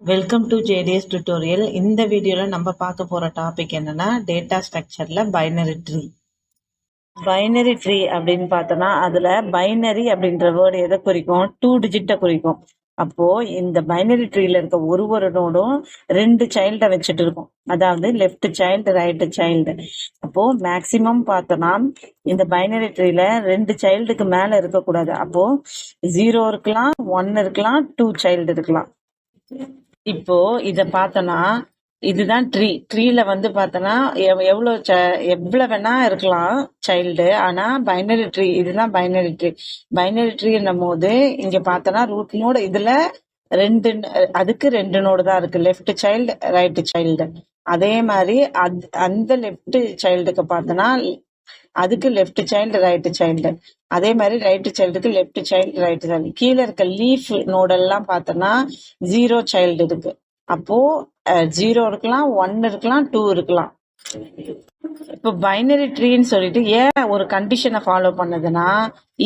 Welcome to JDS tutorial. இந்த வீடியோவில் நம்ம பார்க்க போகிற டாபிக் என்னன்னா டேட்டா ஸ்ட்ரக்சரில் பைனரி ட்ரீ. பைனரி ட்ரீ அப்படின்னு பார்த்தோன்னா அதில் பைனரி அப்படின்ற வேர்டு எதை குறிக்கும்? 2 டிஜிட்டை குறிக்கும். அப்போ இந்த பைனரி ட்ரீல இருக்க ஒரு நோடும் 2 சைல்டை வச்சுட்டு இருக்கும். அதாவது லெஃப்ட் சைல்டு ரைட் சைல்டு. அப்போ மேக்சிமம் பார்த்தோன்னா இந்த பைனரி ட்ரீல 2 சைல்டுக்கு மேல இருக்கக்கூடாது. அப்போ 0 இருக்கலாம், 1 இருக்கலாம், 2 சைல்டு இருக்கலாம். இப்போ இத பார்த்தோன்னா இதுதான் ட்ரீல வந்து பார்த்தோன்னா எவ்வளவு வேணா இருக்கலாம் சைல்டு. ஆனா பைனரி ட்ரீ இதுதான் பைனரி ட்ரீன்னும் போது இங்க பார்த்தோன்னா ரூட் நோடு இதுல அதுக்கு 2 நோடு தான் இருக்கு, லெஃப்ட் சைல்டு ரைட் சைல்டு. அதே மாதிரி அந்த லெஃப்ட் சைல்டுக்கு பார்த்தோன்னா அதுக்கு லெஃப்ட் சைல்டு ரைட் சைல்டு. அதே மாதிரி ரைட் சைல்டுக்கு லெஃப்ட் சைல்டு ரைட் சைல்டு. கீழே இருக்க லீஃப் நோடெல்லாம் பார்த்தோன்னா 0 சைல்டு இருக்கு. அப்போ 0 இருக்கலாம், 1 இருக்கலாம், 2 இருக்கலாம். இப்போ பைனரி ட்ரீன்னு சொல்லிட்டு ஏன் ஒரு கண்டிஷனை ஃபாலோ பண்ணதுன்னா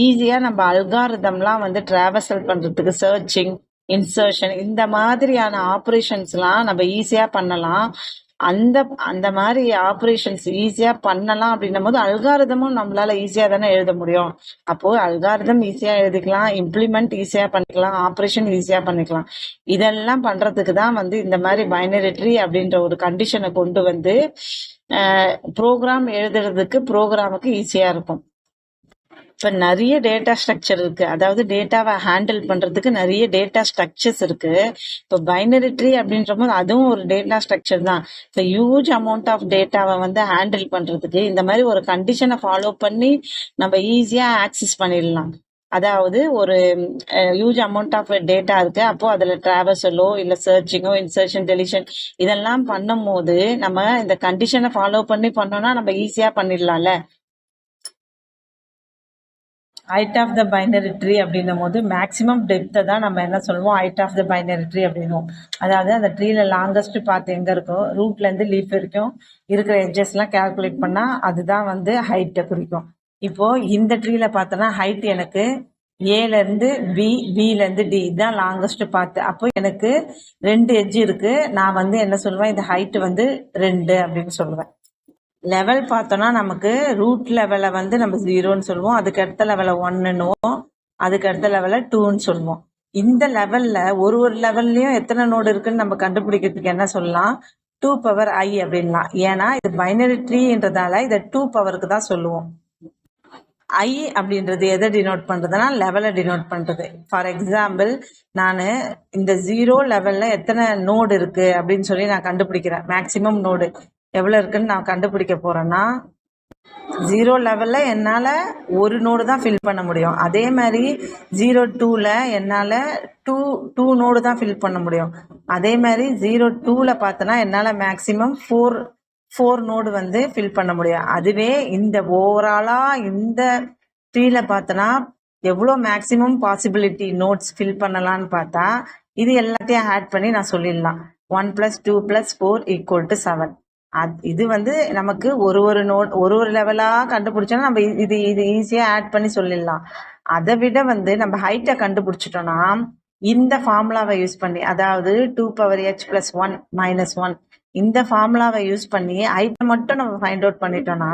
ஈஸியா நம்ம அல்காரிதம்லாம் வந்து டிராவர்சல் பண்றதுக்கு, சர்ச்சிங், இன்சர்ஷன் இந்த மாதிரியான ஆப்ரேஷன்ஸ்லாம் நம்ம ஈஸியா பண்ணலாம். அந்த மாதிரி ஆப்ரேஷன்ஸ் ஈஸியா பண்ணலாம் அப்படின்னும் போது அல்காரிதமும் நம்மளால ஈஸியா தானே எழுத முடியும். அப்போ அல்காரிதம் ஈஸியா எழுதிக்கலாம், இம்ப்ளிமெண்ட் ஈஸியா பண்ணிக்கலாம், ஆப்ரேஷன் ஈஸியா பண்ணிக்கலாம். இதெல்லாம் பண்றதுக்கு தான் வந்து இந்த மாதிரி பைனரி ட்ரீ அப்படின்ற ஒரு கண்டிஷனை கொண்டு வந்து ப்ரோக்ராம் எழுதுறதுக்கு ப்ரோக்ராமுக்கு ஈஸியா இருக்கும். இப்ப நிறைய டேட்டா ஸ்ட்ரக்சர் இருக்கு, அதாவது டேட்டாவை ஹேண்டில் பண்றதுக்கு நிறைய டேட்டா ஸ்ட்ரக்சர்ஸ் இருக்கு. இப்போ பைனரி ட்ரீ அப்படின்ற போது அதுவும் ஒரு டேட்டா ஸ்ட்ரக்சர் தான். இப்போ ஹியூஜ் அமௌண்ட் ஆஃப் டேட்டாவை வந்து ஹேண்டில் பண்றதுக்கு இந்த மாதிரி ஒரு கண்டிஷனை ஃபாலோ பண்ணி நம்ம ஈஸியா ஆக்சஸ் பண்ணிடலாம். அதாவது ஒரு ஹியூஜ் அமௌண்ட் ஆஃப் டேட்டா இருக்கு, அப்போ அதுல டிராவர்சலோ இல்ல சர்ச்சிங்கோ, இன்சர்ஷன், டெலிஷன் இதெல்லாம் பண்ணும் போது நம்ம இந்த கண்டிஷனை ஃபாலோ பண்ணோம்னா நம்ம ஈஸியா பண்ணிடலாம்ல. Height of the binary tree அப்படின்னும் போது மேக்ஸிமம் டெப்த்தை தான் நம்ம என்ன சொல்லுவோம், height of the binary tree அப்படின்னுவோம். அதாவது அந்த ட்ரீல லாங்கஸ்ட் பார்த்து எங்க இருக்கோ ரூட்ல இருந்து லீஃப் வரைக்கும் இருக்கிற எட்ஜஸ்லாம் கால்குலேட் பண்ணா அதுதான் வந்து ஹைட்டை குறிக்கும். இப்போ இந்த ட்ரீல பார்த்தோன்னா ஹைட் எனக்கு ஏல இருந்து பில இருந்து டி இதுதான் லாங்கஸ்ட் பார்த்து. அப்போ எனக்கு 2 எட்ஜ் இருக்கு. நான் வந்து என்ன சொல்லுவேன், இந்த ஹைட் வந்து 2 அப்படின்னு சொல்லுவேன். லெவல் பார்த்தோம்னா நமக்கு ரூட் லெவலை வந்து நம்ம 0ன்னு சொல்லுவோம், அதுக்கு அடுத்த லெவலை 1ன்னுவோம், அதுக்கு அடுத்த லெவலை 2ன்னு சொல்லுவோம். இந்த லெவல்ல ஒரு லெவல்லையும் எத்தனை நோடு இருக்குன்னு நம்ம கண்டுபிடிக்கிறதுக்கு என்ன சொல்லலாம், 2 பவர் I அப்படின்லாம். ஏன்னா இது பைனரி ட்ரீன்றதால இதை 2 பவருக்கு தான் சொல்லுவோம். I அப்படின்றது எதை டினோட் பண்றதுன்னா லெவலை டினோட் பண்றது. ஃபார் எக்ஸாம்பிள் நான் இந்த 0 லெவல்ல எத்தனை நோடு இருக்கு அப்படின்னு சொல்லி நான் கண்டுபிடிக்கிறேன். மேக்சிமம் நோடு எவ்வளவு இருக்குன்னு நான் கண்டுபிடிக்க போறேன்னா 0 லெவல்ல என்னால ஒரு நோடு தான் ஃபில் பண்ண முடியும். அதே மாதிரி 0-2ல என்னால 2 நோடு தான் ஃபில் பண்ண முடியும். அதே மாதிரி 0-2ல பார்த்தோன்னா என்னால மேக்சிமம் 4 நோடு வந்து ஃபில் பண்ண முடியும். அதுவே இந்த ஓவராலா இந்த ட்ரீல பார்த்தோன்னா எவ்வளோ மேக்சிமம் பாசிபிலிட்டி நோட்ஸ் ஃபில் பண்ணலான்னு பார்த்தா இது எல்லாத்தையும் ஆட் பண்ணி நான் சொல்லிடலாம். 1 + 2 + 4 = 7. இது வந்து நமக்கு ஒரு நோட் ஒரு லெவலா கண்டுபிடிச்சோன்னா நம்ம இது ஈஸியா ஆட் பண்ணி சொல்லிடலாம். அதை விட வந்து நம்ம ஹைட்டை கண்டுபிடிச்சிட்டோம்னா இந்த ஃபார்முலாவை யூஸ் பண்ணி, அதாவது 2 பவர் h + 1 - 1 இந்த ஃபார்முலாவை யூஸ் பண்ணி ஹைட்டை மட்டும் நம்ம ஃபைண்ட் அவுட் பண்ணிட்டோம்னா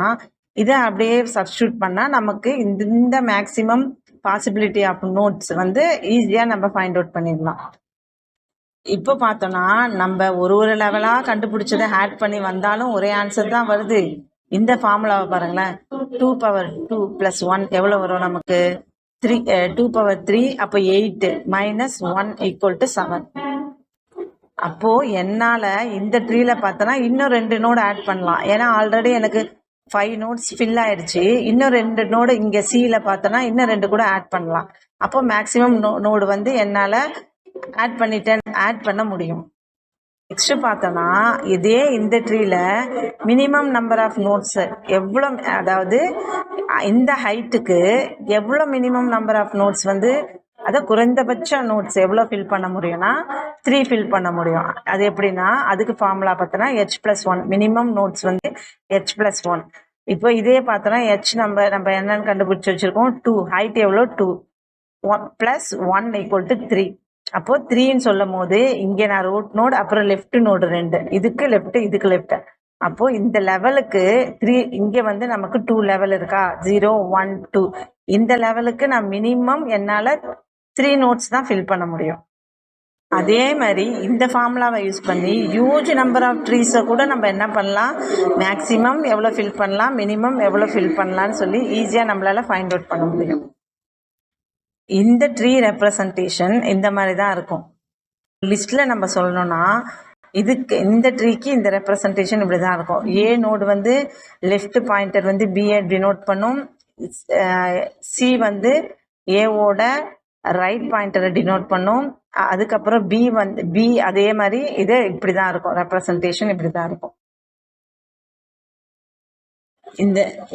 இதை அப்படியே சப்ஸ்டியூட் பண்ணா நமக்கு இந்த மேக்சிமம் பாசிபிலிட்டி ஆஃப் நோட்ஸ் வந்து ஈஸியா நம்ம ஃபைண்ட் அவுட் பண்ணிடலாம். இப்போ பார்த்தோம்னா நம்ம ஒரு லெவலா கண்டுபிடிச்சதை ஆட் பண்ணி வந்தாலும் ஒரே ஆன்சர் தான் வருது. இந்த ஃபார்முலாவை பாருங்களேன், 2 பவர் 2 + 1 எவ்வளவு வரும் நமக்கு 3, 2 பவர் 3 அப்போ 8 - 1 = 7. அப்போ என்னால இந்த ட்ரீல பார்த்தோன்னா இன்னும் 2 நோடு ஆட் பண்ணலாம். ஏன்னா ஆல்ரெடி எனக்கு 5 நோட்ஸ் ஃபில் ஆயிடுச்சு. இன்னும் 2 நோடு இங்க சில பார்த்தோன்னா இன்னும் 2 கூட ஆட் பண்ணலாம். அப்போ மேக்சிமம் நோடு வந்து என்னால ஆட் பண்ண முடியும். நெக்ஸ்ட் பார்த்தோம்னா இதே இந்த ட்ரீல மினிமம் நம்பர் ஆஃப் நோட்ஸ் எவ்வளோ, அதாவது இந்த ஹைட்டுக்கு எவ்வளோ மினிமம் நம்பர் ஆஃப் நோட்ஸ் வந்து அதாவது குறைந்தபட்ச நோட்ஸ் எவ்வளோ ஃபில் பண்ண முடியும்னா 3 ஃபில் பண்ண முடியும். அது எப்படின்னா அதுக்கு ஃபார்முலா பார்த்தோன்னா h + 1 மினிமம் நோட்ஸ் வந்து h + 1. இப்போ இதே பார்த்தோன்னா h நம்ம என்னன்னு கண்டுபிடிச்சு வச்சிருக்கோம் 2, ஹைட் எவ்வளோ 2, 1 + 1 = 3. அப்போ 3ன்னு சொல்லும் போது இங்கே நான் ரூட் நோடு அப்புறம் லெஃப்ட் நோடு 2, இதுக்கு லெஃப்ட் இதுக்கு லெஃப்ட். அப்போ இந்த லெவலுக்கு 3, இங்க வந்து நமக்கு 2 லெவல் இருக்கா, 0 1 2. இந்த லெவலுக்கு நான் மினிமம் என்னால 3 நோட்ஸ் தான் ஃபில் பண்ண முடியும். அதே மாதிரி இந்த ஃபார்முலாவை யூஸ் பண்ணி ஹியூஜ் நம்பர் ஆஃப் ட்ரீஸை கூட நம்ம என்ன பண்ணலாம், மேக்ஸிமம் எவ்வளோ ஃபில் பண்ணலாம், மினிமம் எவ்வளோ ஃபில் பண்ணலான்னு சொல்லி ஈஸியாக நம்மளால ஃபைண்ட் அவுட் பண்ண முடியும். இந்த ட்ரீ ரெப்ரசன்டேஷன் இந்த மாதிரி தான் இருக்கும். லிஸ்ட்டில் நம்ம சொல்லணும்னா இதுக்கு இந்த ட்ரீக்கு இந்த ரெப்ரசன்டேஷன் இப்படி தான் இருக்கும். ஏ நோடு வந்து லெஃப்ட் பாயிண்டர் வந்து பிஏ டினோட் பண்ணும், சி வந்து ஏவோட ரைட் பாயிண்டரை டினோட் பண்ணும், அதுக்கப்புறம் பி வந்து பி அதே மாதிரி இது இப்படி தான் இருக்கும், ரெப்ரசன்டேஷன் இப்படி தான் இருக்கும்.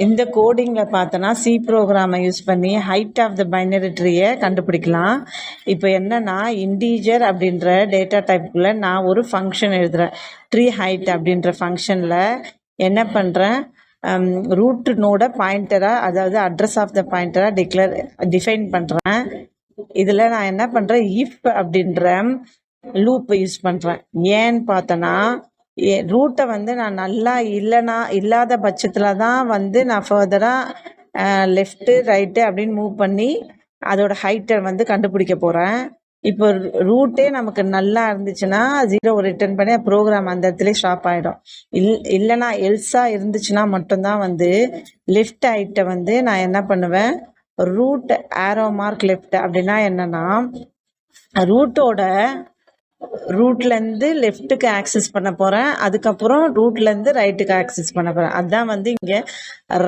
இந்த கோடிங்கில் பார்த்தோன்னா சி ப்ரோக்ராமை யூஸ் பண்ணி ஹைட் ஆஃப் த பைனரி ட்ரீயை கண்டுபிடிக்கலாம். இப்போ என்னன்னா இன்டீஜர் அப்படின்ற டேட்டா டைப்புக்குள்ளே நான் ஒரு ஃபங்க்ஷன் எழுதுகிறேன். ட்ரீ ஹைட் அப்படின்ற ஃபங்க்ஷனில் என்ன பண்ணுறேன், ரூட் நோட பாயிண்டராக, அதாவது அட்ரஸ் ஆஃப் த பாயிண்டராக டிஃபைன் பண்ணுறேன். இதில் நான் என்ன பண்ணுறேன், இஃப் அப்படின்ற லூப்பை யூஸ் பண்ணுறேன். ஏன்னு பார்த்தோன்னா ரூட்டை வந்து நான் நல்லா இல்லாத பட்சத்தில் தான் வந்து நான் ஃபர்தராக லெஃப்ட்டு ரைட்டு அப்படின்னு மூவ் பண்ணி அதோட ஹைட்டை வந்து கண்டுபிடிக்க போகிறேன். இப்போ ரூட்டே நமக்கு நல்லா இருந்துச்சுன்னா 0 ரிட்டர்ன் பண்ணி ப்ரோக்ராம் அந்த இடத்துல ஸ்டாப் ஆகிடும். இல்லைனா எல்ஸாக இருந்துச்சுன்னா மட்டும்தான் வந்து லெஃப்ட் ஹைட்டை வந்து நான் என்ன பண்ணுவேன், ரூட் ஆரோ மார்க் லெஃப்ட் அப்படின்னா என்னன்னா ரூட்லேருந்து லெஃப்ட்டுக்கு ஆக்சஸ் பண்ண போகிறேன், அதுக்கப்புறம் ரூட்லேருந்து ரைட்டுக்கு ஆக்சஸ் பண்ண போகிறேன். அதுதான் வந்து இங்கே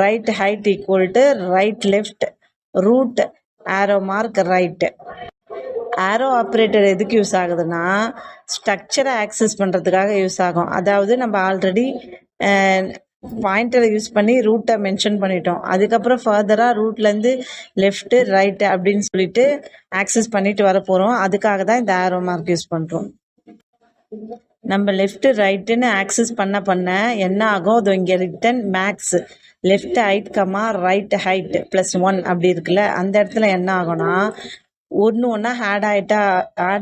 right height equal to right left root arrow mark right. Arrow operator எதுக்கு யூஸ் ஆகுதுன்னா ஸ்ட்ரக்சரை ஆக்சஸ் பண்ணுறதுக்காக யூஸ் ஆகும். அதாவது நம்ம ஆல்ரெடி பாயிண்டரை யூஸ் பண்ணி ரூட்டை மென்ஷன் பண்ணிட்டோம், அதுக்கப்புறம் ஃபர்தராக ரூட்லேருந்து லெஃப்ட்டு ரைட்டு அப்படின்னு சொல்லிட்டு ஆக்சஸ் பண்ணிட்டு வர போகிறோம். அதுக்காக தான் இந்த ஆரோ மார்க் யூஸ் பண்ணுறோம். நம்ம லெஃப்ட்டு ரைட்டுன்னு ஆக்சஸ் பண்ண என்ன ஆகும், அது இங்கே return max left height comma right height +1 அப்படி இருக்குல்ல, அந்த இடத்துல என்ன ஆகும்னா ஒன்று ஆட்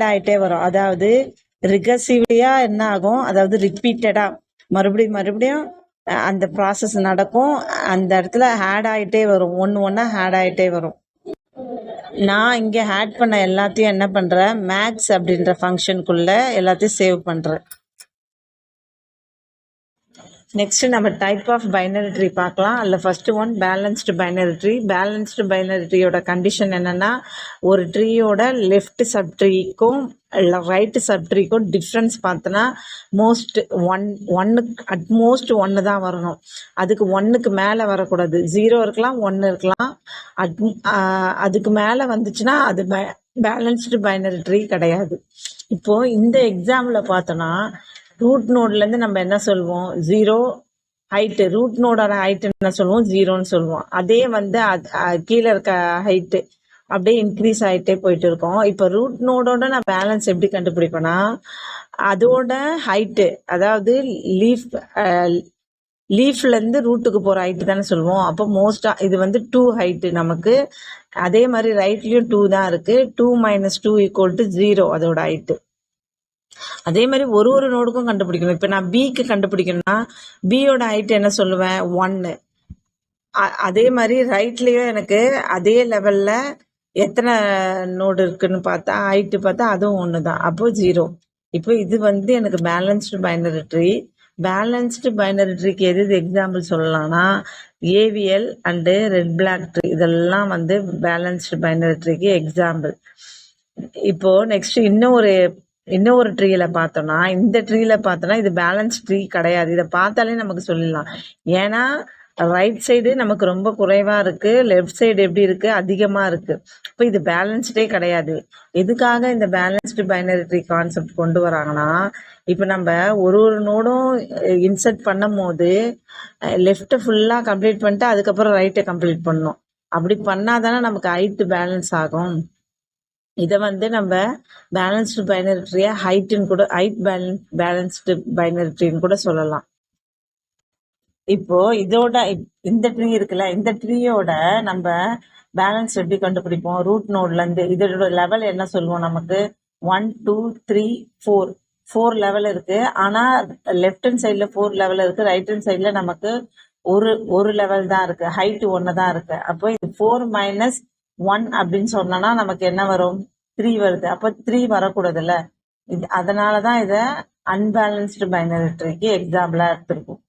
ஆகிட்டே வரும். அதாவது ரிகர்சிவ்லியாக என்ன ஆகும், அதாவது ரிப்பீட்டடாக மறுபடியும் அந்த ப்ராசஸ் நடக்கும். அந்த இடத்துல ஆட் ஆகிட்டே வரும், ஒன்று ஆட் ஆகிட்டே வரும். நான் இங்கே ஆட் பண்ண எல்லாத்தையும் என்ன பண்ணுறேன், மேக்ஸ் அப்படின்ற ஃபங்க்ஷனுக்குள்ளே எல்லாத்தையும் சேவ் பண்ணுறேன். நெக்ஸ்ட் நம்ம டைப் ஆஃப் பைனரி ட்ரீ பார்க்கலாம். அதில் first one balanced binary tree. Balanced binary ட்ரீயோட கண்டிஷன் என்னென்னா, ஒரு ட்ரீயோட லெஃப்ட் சப்ட்ரீக்கும் ரைட்டு சப்ட்ரீக்கும் டிஃப்ரென்ஸ் பார்த்தோன்னா அட்மோஸ்ட் ஒன்று தான் வரணும். அதுக்கு 1க்கு மேலே வரக்கூடாது. 0 இருக்கலாம், 1 இருக்கலாம். அதுக்கு மேலே வந்துச்சுன்னா அது பேலன்ஸ்டு பைனரி ட்ரீ கிடையாது. இப்போது இந்த எக்ஸாம்பிளில் பார்த்தோன்னா ரூட் நோட்லேருந்து நம்ம என்ன சொல்லுவோம், 0 ஹைட்டு, ரூட் நோடோட ஹைட்டு என்ன சொல்லுவோம், 0ன்னு சொல்லுவோம். அதே வந்து கீழே இருக்க ஹைட்டு அப்படியே இன்க்ரீஸ் ஆகிட்டே போயிட்டு இருக்கோம். இப்போ ரூட் நோடோட நான் பேலன்ஸ் எப்படி கண்டுபிடிப்பேன்னா, அதோட ஹைட்டு, அதாவது லீஃப்லேருந்து ரூட்டுக்கு போகிற ஹைட்டு தானே சொல்லுவோம். அப்போ மோஸ்ட்டாக இது வந்து 2 ஹைட்டு நமக்கு. அதே மாதிரி ரைட்லேயும் 2 தான் இருக்குது. 2 - 2 = 0 அதோட ஹைட்டு. அதே மாதிரி ஒரு நோடுக்கும் கண்டுபிடிக்கணும். இப்போ நான் பிக்கு கண்டுபிடிக்கணும்னா பியோட ஹைட் என்ன சொல்லுவேன், 1. அதே மாதிரி ரைட்லேயும் எனக்கு அதே லெவலில் எத்தனை நோடு இருக்குன்னு பார்த்தா ஹைட்டு பார்த்தா அதுவும் 1 தான், அப்போ 0. இப்போ இது வந்து எனக்கு balanced binary tree. Balanced binary ட்ரீக்கு எது எக்ஸாம்பிள் சொல்லலாம்னா AVL and red black tree, இதெல்லாம் வந்து பேலன்ஸ்டு பைனரி ட்ரீக்கு எக்ஸாம்பிள். இப்போ நெக்ஸ்ட் இன்னொரு ட்ரீல பார்த்தோம்னா, இந்த ட்ரீல பார்த்தோன்னா இது பேலன்ஸ் ட்ரீ கிடையாது. இதை பார்த்தாலே நமக்கு சொல்லிடலாம். ஏன்னா ரைட் சைடு நமக்கு ரொம்ப குறைவாக இருக்குது, லெஃப்ட் சைடு எப்படி இருக்குது, அதிகமாக இருக்குது. இப்போ இது பேலன்ஸ்டே கிடையாது. எதுக்காக இந்த பேலன்ஸ்டு பைனரி ட்ரீ கான்செப்ட் கொண்டு வராங்கன்னா, இப்போ நம்ம ஒரு நோடும் இன்சர்ட் பண்ணும் போது லெஃப்ட்டை ஃபுல்லாக கம்ப்ளீட் பண்ணிட்டு அதுக்கப்புறம் ரைட்டை கம்ப்ளீட் பண்ணணும். அப்படி பண்ணாதானே நமக்கு ஹைட்டு பேலன்ஸ் ஆகும். இதை வந்து நம்ம பேலன்ஸ்டு பைனரி ட்ரீயை ஹைட் பேலன்ஸ்டு பைனரி ட்ரீன்னு கூட சொல்லலாம். இப்போ இதோட இந்த ட்ரீ இருக்குல்ல, இந்த ட்ரீயோட நம்ம பேலன்ஸ் எப்படி கண்டுபிடிப்போம், ரூட் நோட்லேருந்து இதோட லெவல் என்ன சொல்லுவோம், நமக்கு 1 2 3 4 லெவல் இருக்கு. ஆனா லெஃப்ட் ஹேண்ட் சைட்ல 4 லெவல் இருக்கு, ரைட் ஹேண்ட் சைட்ல நமக்கு ஒரு லெவல் தான் இருக்கு, ஹைட் 1 தான் இருக்கு. அப்போ இது 4 மைனஸ் 1 அப்படின்னு சொன்னோம்னா நமக்கு என்ன வரும்? 3 வருது. அப்போ 3 வரக்கூடாதுல்ல. அதனாலதான் இதை அன்பேலன்ஸ்டு பைனரி ட்ரீக்கு எக்ஸாம்பிளா எடுத்திருக்கும்.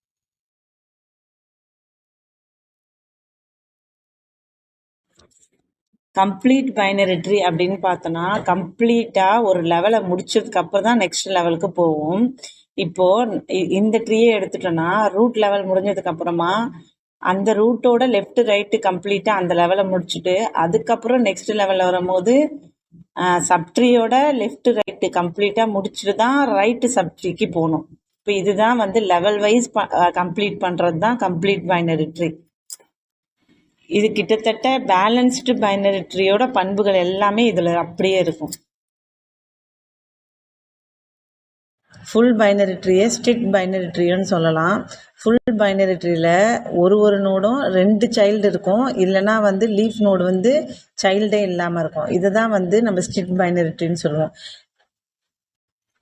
கம்ப்ளீட் பைனரி ட்ரீ அப்படின்னு பார்த்தோன்னா கம்ப்ளீட்டாக ஒரு லெவலை முடிச்சதுக்கு அப்புறம் தான் நெக்ஸ்ட் லெவலுக்கு போகும். இப்போ இந்த ட்ரீயை எடுத்துட்டோம்னா ரூட் லெவல் முடிஞ்சதுக்கு அப்புறமா அந்த ரூட்டோட லெஃப்ட் ரைட்டு கம்ப்ளீட்டாக அந்த லெவலை முடிச்சுட்டு அதுக்கப்புறம் நெக்ஸ்ட் லெவலில் வரும்போது சப்ட்ரீயோட லெஃப்ட் ரைட்டு கம்ப்ளீட்டாக முடிச்சுட்டு தான் ரைட்டு சப்ட்ரீக்கு போகணும். இப்போ இதுதான் வந்து லெவல் வைஸ் கம்ப்ளீட் பண்ணுறது தான் கம்ப்ளீட் பைனரி ட்ரீ. இது கிட்டத்தட்ட பேலன்ஸ்டு பைனரி ட்ரீயோட பண்புகள் எல்லாமே இதில் அப்படியே இருக்கும். ஃபுல் பைனரி ட்ரீயை ஸ்ட்ரிக்ட் பைனரி ட்ரீன்னு சொல்லலாம். ஃபுல் பைனரி ட்ரீயில் ஒரு நோடும் 2 சைல்டு இருக்கும், இல்லைனா வந்து லீஃப் நோடு வந்து சைல்டே இல்லாமல் இருக்கும். இதை தான் வந்து நம்ம ஸ்ட்ரிக்ட் பைனரி ட்ரீன்னு சொல்லுவோம்.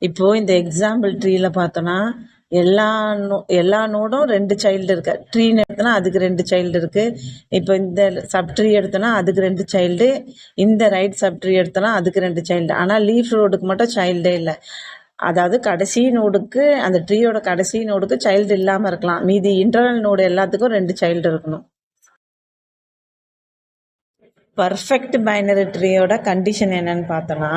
இப்போது இந்த எக்ஸாம்பிள் ட்ரீயில் பார்த்தோன்னா எல்லா நோடும் 2 சைல்டு இருக்கு. ட்ரீன்னு எடுத்தோன்னா அதுக்கு 2 சைல்டு இருக்கு. இப்போ இந்த சப் ட்ரீ எடுத்தோன்னா அதுக்கு 2 சைல்டு, இந்த ரைட் சப் ட்ரீ எடுத்தோன்னா அதுக்கு 2 சைல்டு. ஆனால் லீஃப் நோடுக்கு மட்டும் சைல்டே இல்லை. அதாவது கடைசி நோடுக்கு, அந்த ட்ரீயோட கடைசி நோடுக்கு சைல்டு இல்லாமல் இருக்கலாம், மீதி இன்டர்னல் நோடு எல்லாத்துக்கும் 2 சைல்டு இருக்கணும். பர்ஃபெக்ட் பைனரி ட்ரீயோட கண்டிஷன் என்னன்னு பார்த்தோன்னா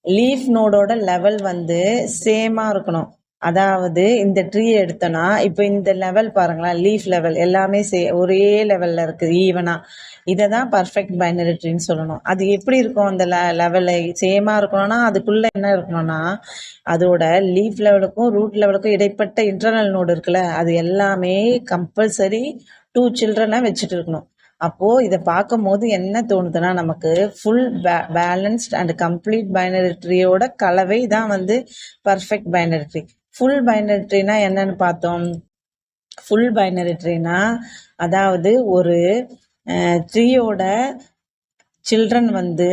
லீஃப் நோடோட லெவல் வந்து சேமாக இருக்கணும். அதாவது இந்த ட்ரீ எடுத்தோன்னா இப்போ இந்த லெவல் பாருங்களேன், லீஃப் லெவல் எல்லாமே ஒரே லெவலில் இருக்குது ஈவனாக. இதை தான் பர்ஃபெக்ட் பைனரி ட்ரீன்னு சொல்லணும். அது எப்படி இருக்கும்? அந்த லெவலை சேமாக இருக்கணும்னா அதுக்குள்ளே என்ன இருக்கணும்னா அதோட லீஃப் லெவலுக்கும் ரூட் லெவலுக்கும் இடைப்பட்ட இன்டர்னல் நோடு இருக்குல்ல, அது எல்லாமே கம்பல்சரி 2 சில்ட்ரனை வச்சுட்டு இருக்கணும். அப்போது இதை பார்க்கும் போது என்ன தோணுதுன்னா நமக்கு full balanced and complete binary ட்ரீயோட கலவை தான் வந்து perfect binary tree. Full binary ட்ரீனா என்னன்னு பார்த்தோம்? ஃபுல் பைனரி ட்ரீனா அதாவது ஒரு ட்ரீயோட சில்ட்ரன் வந்து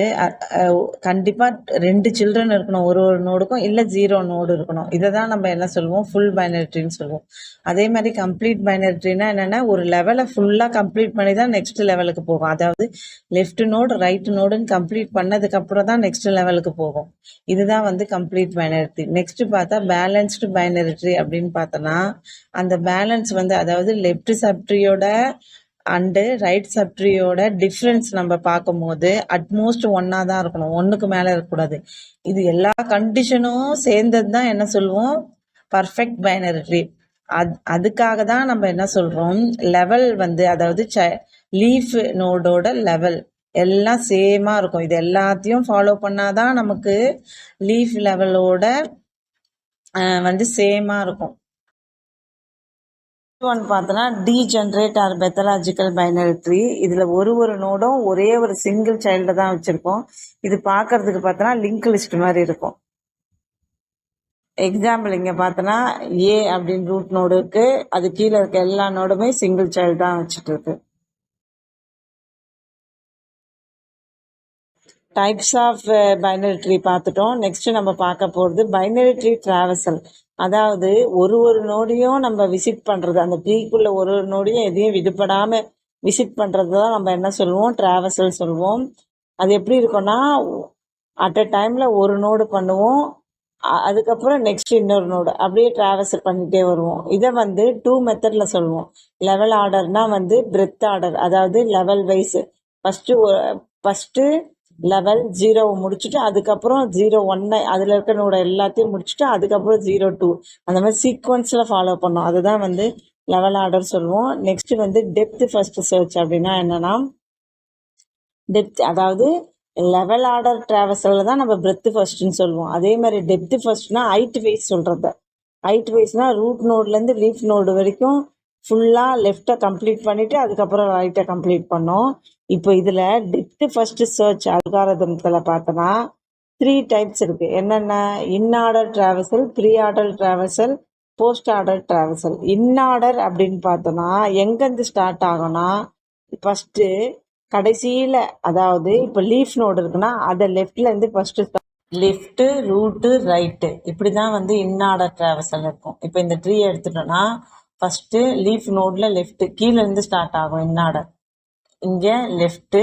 கண்டிப்பாக 2 சில்ட்ரன் இருக்கணும் ஒரு நோடுக்கும், இல்லை 0 நோடு இருக்கணும். இதை தான் நம்ம என்ன சொல்லுவோம்? ஃபுல் பைனரி ட்ரீன்னு சொல்லுவோம். அதே மாதிரி கம்ப்ளீட் பைனரி ட்ரீனா என்னென்னா ஒரு லெவலை ஃபுல்லாக கம்ப்ளீட் பண்ணி தான் நெக்ஸ்ட் லெவலுக்கு போகும். அதாவது லெஃப்ட் நோடு ரைட் நோடுன்னு கம்ப்ளீட் பண்ணதுக்கப்புறம் தான் நெக்ஸ்ட் லெவலுக்கு போகும். இதுதான் வந்து கம்ப்ளீட் பைனரி ட்ரீ. நெக்ஸ்ட் பார்த்தா பேலன்ஸ்டு பைனரி ட்ரீ அப்படின்னு பார்த்தோன்னா அந்த பேலன்ஸ் வந்து அதாவது லெஃப்ட் சப்ட்ரீயோட அண்டு ரைட் சப்ட்ரீயோட டிஃப்ரென்ஸ் நம்ம பார்க்கும்போது அட்மோஸ்ட் 1 தான் இருக்கணும், 1க்கு மேலே இருக்கக்கூடாது. இது எல்லா கண்டிஷனும் சேர்ந்தது தான் என்ன சொல்லுவோம்? Perfect binary tree. அதுக்காக தான் நம்ம என்ன சொல்கிறோம்? லெவல் வந்து அதாவது லீஃப் நோடோட லெவல் எல்லாம் சேமாக இருக்கும். இது எல்லாத்தையும் ஃபாலோ பண்ணாதான் நமக்கு லீஃப் லெவலோட வந்து சேமாக இருக்கும். ஒன் பார்த்தோன்னா degenerate or pathological binary tree. இதில் ஒரு நோடும் ஒரே ஒரு சிங்கிள் சைல்டு தான் வச்சுருக்கோம். இது பார்க்கறதுக்கு பார்த்தோன்னா லிங்க் லிஸ்ட் மாதிரி இருக்கும். எக்ஸாம்பிள் இங்கே பார்த்தோன்னா ஏ அப்படின்னு ரூட் நோடு இருக்கு, அது கீழே இருக்க எல்லா நோடுமே சிங்கிள் சைல்டு தான் வச்சுட்டு இருக்கு. டைப்ஸ் ஆஃப் பைனரி ட்ரீ பார்த்துட்டோம். நெக்ஸ்ட் நம்ம பார்க்க போகிறது பைனரி ட்ரீ டிராவர்சல். அதாவது ஒரு நோடையும் நம்ம விசிட் பண்ணுறது, அந்த ட்ரீக்குள்ள ஒரு நோடையும் எதையும் விடுபடாமல் விசிட் பண்ணுறது தான் நம்ம என்ன சொல்லுவோம்? டிராவர்சல் சொல்லுவோம். அது எப்படி இருக்கும்னா அட் அ டைமில் ஒரு நோடு பண்ணுவோம், அதுக்கப்புறம் நெக்ஸ்ட் இன்னொரு நோடு அப்படியே டிராவர்சல் பண்ணிகிட்டே வருவோம். இதை வந்து 2 மெத்தடில் சொல்லுவோம். லெவல் ஆர்டர்னா வந்து பிரெத் ஆர்டர், அதாவது லெவல் வைஸ் ஃபஸ்ட்டு லெவல் 0 முடிச்சுட்டு அதுக்கப்புறம் 0 1 அதில் இருக்க நோட எல்லாத்தையும் முடிச்சுட்டு அதுக்கப்புறம் 0 2 அந்த மாதிரி சீக்வன்ஸில் ஃபாலோ பண்ணோம். அதுதான் வந்து லெவல் ஆர்டர் சொல்லுவோம். நெக்ஸ்ட் வந்து டெப்த் ஃபர்ஸ்ட் சர்ச் அப்படின்னா என்னன்னா டெப்த், அதாவது லெவல் ஆர்டர் டிராவர்சலில் தான் நம்ம பிரெத் ஃபர்ஸ்ட்னு சொல்லுவோம். அதே மாதிரி டெப்த் ஃபர்ஸ்ட்னா ஹைட் வைஸ் சொல்கிறது. ஹைட் வைஸ்னா ரூட் நோட்லேருந்து லீஃப் நோடு வரைக்கும் ஃபுல்லாக லெஃப்டை கம்ப்ளீட் பண்ணிவிட்டு அதுக்கப்புறம் ரைட்டை கம்ப்ளீட் பண்ணோம். இப்போ இதில் டெப்த் ஃபர்ஸ்ட் சர்ச் அல்காரிதத்தில் பார்த்தோன்னா 3 டைப்ஸ் இருக்குது. என்னென்ன? Inorder traversal, pre order traversal, post order traversal. Inorder அப்படின்னு பார்த்தோன்னா எங்கேருந்து ஸ்டார்ட் ஆகும்னா ஃபஸ்ட்டு கடைசியில், அதாவது இப்போ லீஃப் நோடு இருக்குன்னா அதை லெஃப்ட்லேருந்து ஃபஸ்ட்டு லெஃப்ட்டு ரூட்டு ரைட்டு இப்படி தான் வந்து இன்னார்டர் ட்ராவர்சல் இருக்கும். இப்போ இந்த ட்ரீ எடுத்துட்டோன்னா ஃபஸ்ட்டு லீஃப் நோடில் லெஃப்ட்டு கீழேருந்து ஸ்டார்ட் ஆகும் இன்னார்டர். இங்கே லெஃப்ட்டு,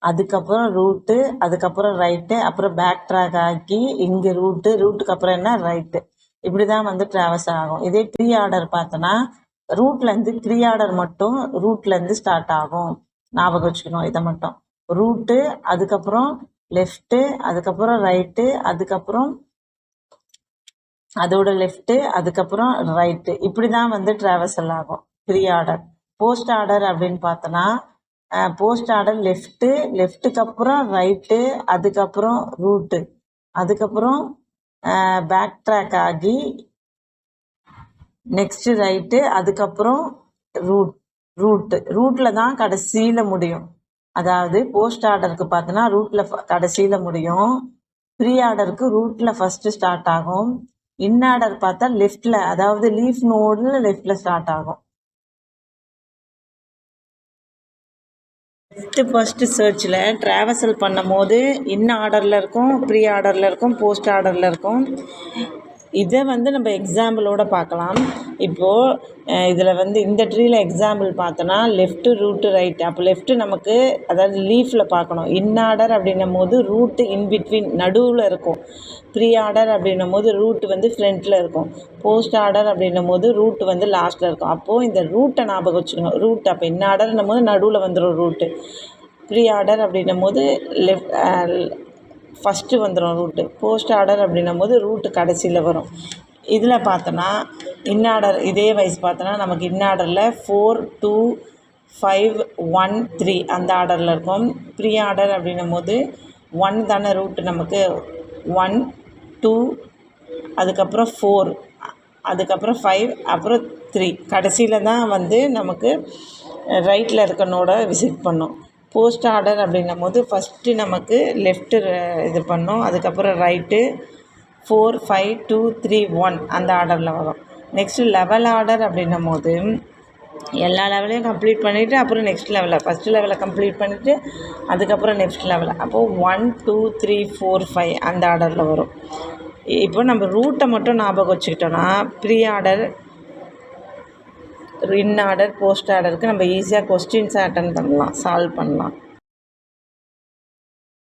அதுக்கப்புறம் ரூட்டு, அதுக்கப்புறம் ரைட்டு, அப்புறம் பேக் ட்ராக் ஆக்கி இங்கே ரூட்டுக்கு அப்புறம் என்ன ரைட்டு. இப்படி தான் வந்து ட்ராவல்ஸ் ஆகும். இதே ப்ரீ ஆர்டர் பார்த்தோன்னா ரூட்லேருந்து ப்ரீ ஆர்டர் மட்டும் ரூட்லேருந்து ஸ்டார்ட் ஆகும். ஞாபகம் வச்சுக்கணும் இதை மட்டும். ரூட்டு, அதுக்கப்புறம் லெஃப்ட்டு, அதுக்கப்புறம் ரைட்டு, அதுக்கப்புறம் அதோட லெஃப்ட்டு, அதுக்கப்புறம் ரைட்டு. இப்படி தான் வந்து ட்ராவல்சல் ஆகும் ப்ரீ ஆர்டர். போஸ்ட் ஆர்டர் அப்படின்னு பார்த்தோன்னா போஸ்ட் ஆர்டர் லெஃப்ட்டுக்கு அப்புறம் ரைட்டு, அதுக்கப்புறம் ரூட்டு, அதுக்கப்புறம் பேக் ட்ராக் ஆகி நெக்ஸ்ட்டு ரைட்டு, அதுக்கப்புறம் ரூட்டில் தான் கடைசியில் முடியும். அதாவது போஸ்ட் ஆர்டருக்கு பார்த்தோன்னா ரூட்டில் கடைசியில் முடியும். ப்ரீ ஆர்டருக்கு ரூட்டில் ஃபஸ்ட்டு ஸ்டார்ட் ஆகும். இன் ஆர்டர் பார்த்தா லெஃப்டில், அதாவது லீஃப் நோடில் லெஃப்டில் ஸ்டார்ட் ஆகும். ஃபஸ்ட்டு சர்ச்சில் ட்ராவல்சல் பண்ணும் போது இன் ஆர்டரில் இருக்கும், ப்ரீ ஆர்டரில் இருக்கும், போஸ்ட் ஆர்டரில் இருக்கும். இதை வந்து நம்ம எக்ஸாம்பிளோடு பார்க்கலாம். இப்போது இதில் வந்து இந்த ட்ரீயில் எக்ஸாம்பிள் பார்த்தோன்னா லெஃப்ட்டு ரூட்டு ரைட்டு. அப்போ லெஃப்ட்டு நமக்கு அதாவது லீஃபில் பார்க்கணும். இன் ஆர்டர் அப்படின்னும் போது ரூட்டு இன்பிட்வீன் நடுவில் இருக்கும். ப்ரீ ஆர்டர் அப்படின்னும் போது ரூட்டு வந்து ஃப்ரண்ட்டில் இருக்கும். போஸ்ட் ஆர்டர் அப்படின்னும் போது ரூட்டு வந்து லாஸ்ட்டில் இருக்கும். அப்போது இந்த ரூட்டை ஞாபகம் வச்சுக்கணும். ரூட் அப்போ இன் ஆர்டர்னும் போது நடுவில் வந்துடும் ரூட்டு. ப்ரீ ஆர்டர் அப்படின்னும் போது ஃபஸ்ட்டு வந்துடும் ரூட்டு. போஸ்ட் ஆர்டர் அப்படின்னும் போது ரூட்டு கடைசியில் வரும். இதில் பார்த்தோன்னா இன் ஆர்டர் இதே வைஸ் பார்த்தோன்னா நமக்கு இன் ஆர்டரில் 4, 2, 5, 1, 3 அந்த ஆர்டரில் இருக்கும். ப்ரீ ஆர்டர் அப்படின்னும் போது 1 தானே ரூட்டு நமக்கு. 1, 2, அதுக்கப்புறம் 4, அதுக்கப்புறம் 5, அப்புறம் 3 கடைசியில் தான் வந்து நமக்கு ரைட்டில் இருக்க நோடை விசிட் பண்ணும். போஸ்ட் ஆர்டர் அப்படின்னும் போது ஃபஸ்ட்டு நமக்கு லெஃப்ட்டு இது பண்ணோம், அதுக்கப்புறம் ரைட்டு 4, 5, 2, 3, 1 அந்த ஆர்டரில் வரும். நெக்ஸ்ட்டு லெவல் ஆர்டர் அப்படின்னும் போது எல்லா லெவலையும் கம்ப்ளீட் பண்ணிவிட்டு அப்புறம் நெக்ஸ்ட் லெவலில் ஃபஸ்ட்டு லெவலை கம்ப்ளீட் பண்ணிவிட்டு அதுக்கப்புறம் நெக்ஸ்ட் லெவலில் அப்போது 1, 2, 3, 4, 5 அந்த ஆர்டரில் வரும். இப்போ நம்ம ரூட்டை மட்டும் ஞாபகம் வச்சுக்கிட்டோன்னா pre order, in order, post ஆர்டருக்கு நம்ம ஈஸியாக கொஸ்டின்ஸை அட்டன் பண்ணலாம், சால்வ் பண்ணலாம்.